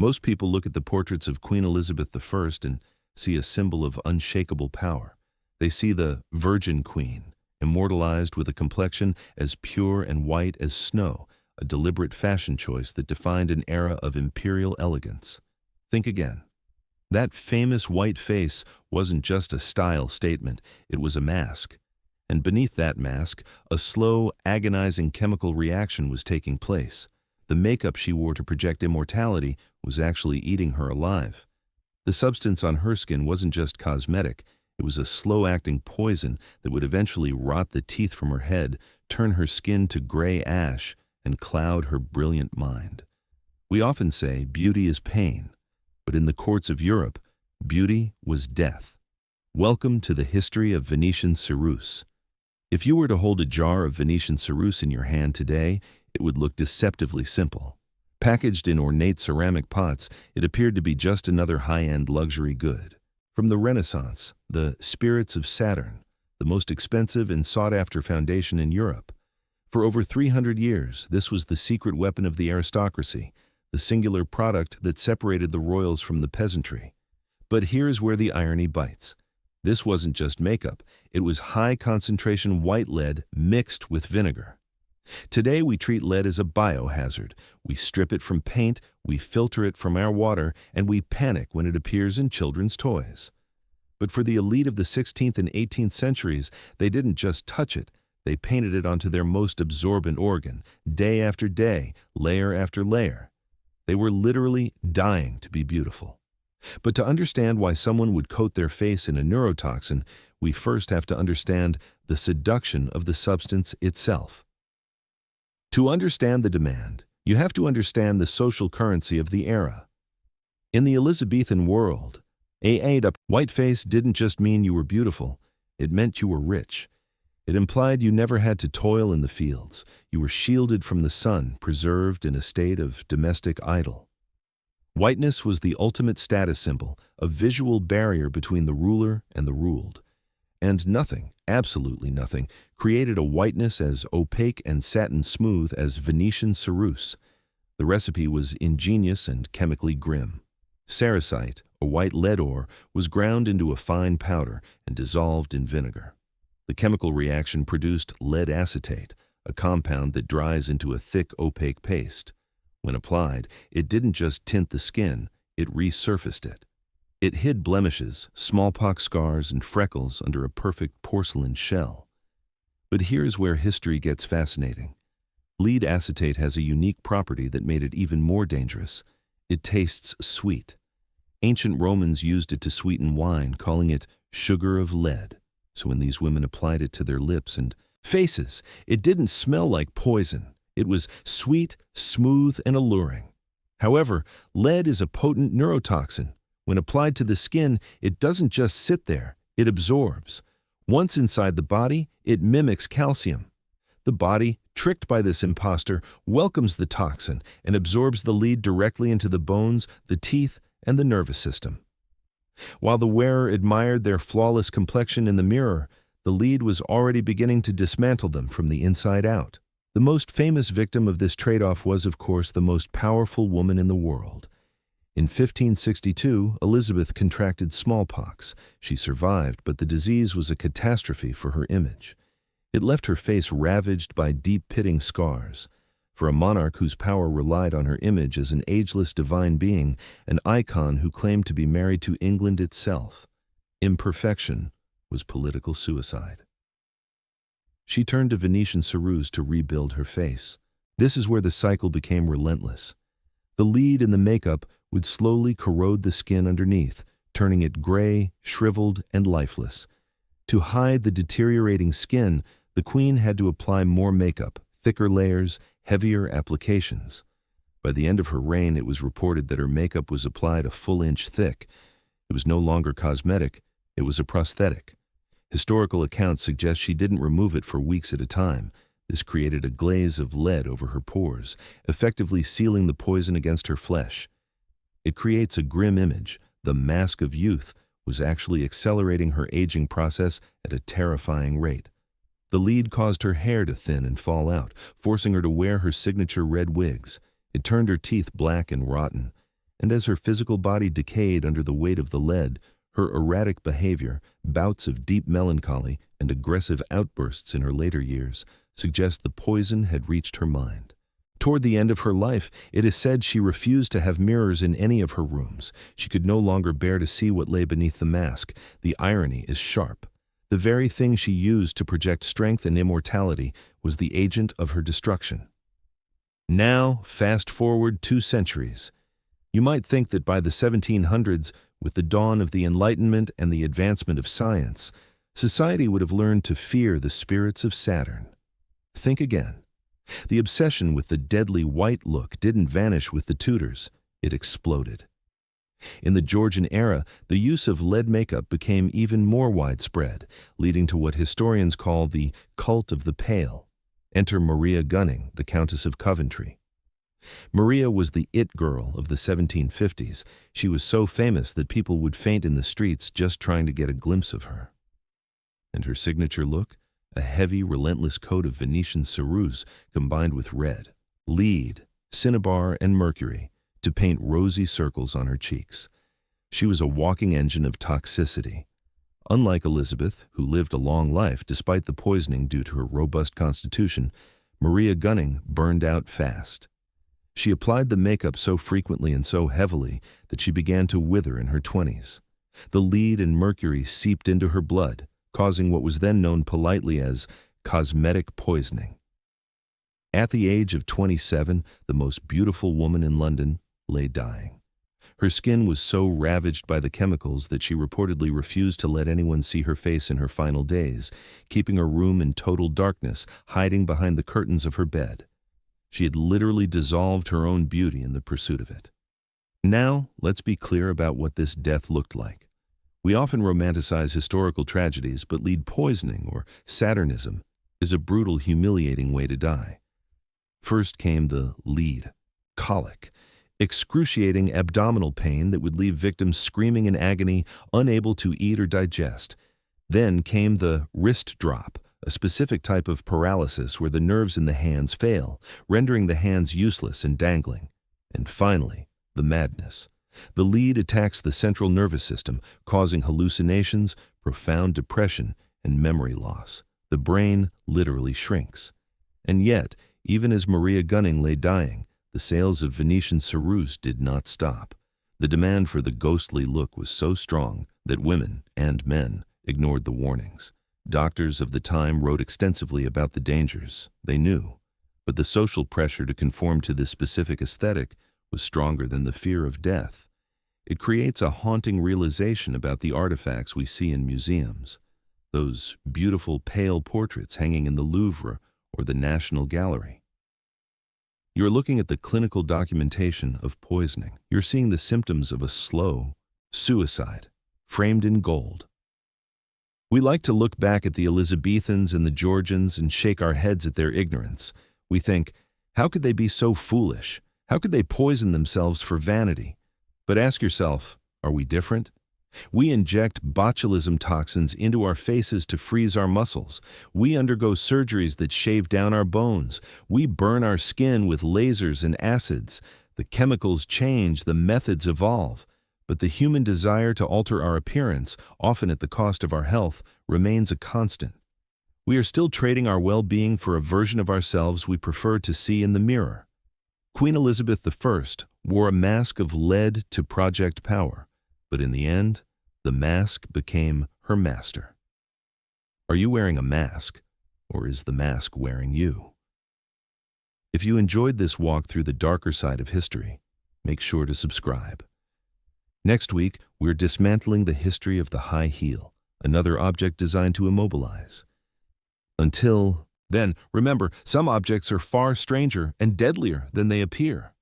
Most people look at the portraits of Queen Elizabeth I and see a symbol of unshakable power. They see the Virgin Queen, immortalized with a complexion as pure and white as snow, a deliberate fashion choice that defined an era of imperial elegance. Think again. That famous white face wasn't just a style statement, it was a mask. And beneath that mask, a slow, agonizing chemical reaction was taking place. The makeup she wore to project immortality was actually eating her alive. The substance on her skin wasn't just cosmetic, it was a slow-acting poison that would eventually rot the teeth from her head, turn her skin to gray ash, and cloud her brilliant mind. We often say beauty is pain, but in the courts of Europe, beauty was death. Welcome to the history of Venetian Ceruse. If you were to hold a jar of Venetian Ceruse in your hand today, it would look deceptively simple. Packaged in ornate ceramic pots, it appeared to be just another high-end luxury good. From the Renaissance, the spirits of Saturn, the most expensive and sought-after foundation in Europe. For over 300 years, this was the secret weapon of the aristocracy, the singular product that separated the royals from the peasantry. But here's where the irony bites. This wasn't just makeup, it was high-concentration white lead mixed with vinegar. Today we treat lead as a biohazard. We strip it from paint, we filter it from our water, and we panic when it appears in children's toys. But for the elite of the 16th and 18th centuries, they didn't just touch it, they painted it onto their most absorbent organ, day after day, layer after layer. They were literally dying to be beautiful. But to understand why someone would coat their face in a neurotoxin, we first have to understand the seduction of the substance itself. To understand the demand, you have to understand the social currency of the era. In the Elizabethan world, a white face didn't just mean you were beautiful, it meant you were rich. It implied you never had to toil in the fields. You were shielded from the sun, preserved in a state of domestic idle. Whiteness was the ultimate status symbol, a visual barrier between the ruler and the ruled. And nothing, absolutely nothing, created a whiteness as opaque and satin smooth as Venetian Ceruse. The recipe was ingenious and chemically grim. Cerussite, a white lead ore, was ground into a fine powder and dissolved in vinegar. The chemical reaction produced lead acetate, a compound that dries into a thick, opaque paste. When applied, it didn't just tint the skin, it resurfaced it. It hid blemishes, smallpox scars, and freckles under a perfect porcelain shell. But here's where history gets fascinating. Lead acetate has a unique property that made it even more dangerous. It tastes sweet. Ancient Romans used it to sweeten wine, calling it sugar of lead. So when these women applied it to their lips and faces, it didn't smell like poison. It was sweet, smooth, and alluring. However, lead is a potent neurotoxin. When applied to the skin, it doesn't just sit there, it absorbs. Once inside the body, it mimics calcium. The body, tricked by this impostor, welcomes the toxin and absorbs the lead directly into the bones, the teeth, and the nervous system. While the wearer admired their flawless complexion in the mirror, the lead was already beginning to dismantle them from the inside out. The most famous victim of this trade-off was, of course, the most powerful woman in the world. In 1562, Elizabeth contracted smallpox. She survived, but the disease was a catastrophe for her image. It left her face ravaged by deep pitting scars. For a monarch whose power relied on her image as an ageless divine being, an icon who claimed to be married to England itself, imperfection was political suicide. She turned to Venetian Ceruse to rebuild her face. This is where the cycle became relentless. The lead in the makeup would slowly corrode the skin underneath, turning it gray, shriveled, and lifeless. To hide the deteriorating skin, the queen had to apply more makeup, thicker layers, heavier applications. By the end of her reign, it was reported that her makeup was applied a full inch thick. It was no longer cosmetic, it was a prosthetic. Historical accounts suggest she didn't remove it for weeks at a time. This created a glaze of lead over her pores, effectively sealing the poison against her flesh. It creates a grim image. The mask of youth was actually accelerating her aging process at a terrifying rate. The lead caused her hair to thin and fall out, forcing her to wear her signature red wigs. It turned her teeth black and rotten. and as her physical body decayed under the weight of the lead, her erratic behavior, bouts of deep melancholy, and aggressive outbursts in her later years suggest the poison had reached her mind. Toward the end of her life, it is said she refused to have mirrors in any of her rooms. She could no longer bear to see what lay beneath the mask. The irony is sharp. The very thing she used to project strength and immortality was the agent of her destruction. Now, fast forward 2 centuries. You might think that by the 1700s, with the dawn of the Enlightenment and the advancement of science, society would have learned to fear the spirits of Saturn. Think again. The obsession with the deadly white look didn't vanish with the Tudors, it exploded. In the Georgian era, the use of lead makeup became even more widespread, leading to what historians call the cult of the pale. Enter Maria Gunning, the Countess of Coventry. Maria was the it girl of the 1750s. She was so famous that people would faint in the streets just trying to get a glimpse of her. And her signature look? A heavy, relentless coat of Venetian Ceruse combined with red, lead, cinnabar, and mercury to paint rosy circles on her cheeks. She was a walking engine of toxicity. Unlike Elizabeth, who lived a long life despite the poisoning due to her robust constitution, Maria Gunning burned out fast. She applied the makeup so frequently and so heavily that she began to wither in her 20s. The lead and mercury seeped into her blood, causing what was then known politely as cosmetic poisoning. At the age of 27, the most beautiful woman in London lay dying. Her skin was so ravaged by the chemicals that she reportedly refused to let anyone see her face in her final days, keeping her room in total darkness, hiding behind the curtains of her bed. She had literally dissolved her own beauty in the pursuit of it. Now, let's be clear about what this death looked like. We often romanticize historical tragedies, but lead poisoning, or Saturnism, is a brutal, humiliating way to die. First came the lead, colic, excruciating abdominal pain that would leave victims screaming in agony, unable to eat or digest. Then came the wrist drop, a specific type of paralysis where the nerves in the hands fail, rendering the hands useless and dangling. And finally, the madness. The lead attacks the central nervous system, causing hallucinations, profound depression, and memory loss. The brain literally shrinks. And yet, even as Maria Gunning lay dying, the sales of Venetian Ceruse did not stop. The demand for the ghostly look was so strong that women and men ignored the warnings. Doctors of the time wrote extensively about the dangers they knew, but the social pressure to conform to this specific aesthetic was stronger than the fear of death. It creates a haunting realization about the artifacts we see in museums. Those beautiful pale portraits hanging in the Louvre or the National Gallery. You're looking at the clinical documentation of poisoning. You're seeing the symptoms of a slow suicide, framed in gold. We like to look back at the Elizabethans and the Georgians and shake our heads at their ignorance. We think, how could they be so foolish? How could they poison themselves for vanity? But ask yourself, are we different? We inject botulism toxins into our faces to freeze our muscles. We undergo surgeries that shave down our bones. We burn our skin with lasers and acids. The chemicals change, the methods evolve. But the human desire to alter our appearance, often at the cost of our health, remains a constant. We are still trading our well-being for a version of ourselves we prefer to see in the mirror. Queen Elizabeth I wore a mask of lead to project power, but in the end, the mask became her master. Are you wearing a mask, or is the mask wearing you? If you enjoyed this walk through the darker side of history, make sure to subscribe. Next week, we're dismantling the history of the high heel, another object designed to immobilize. Until then, remember, some objects are far stranger and deadlier than they appear.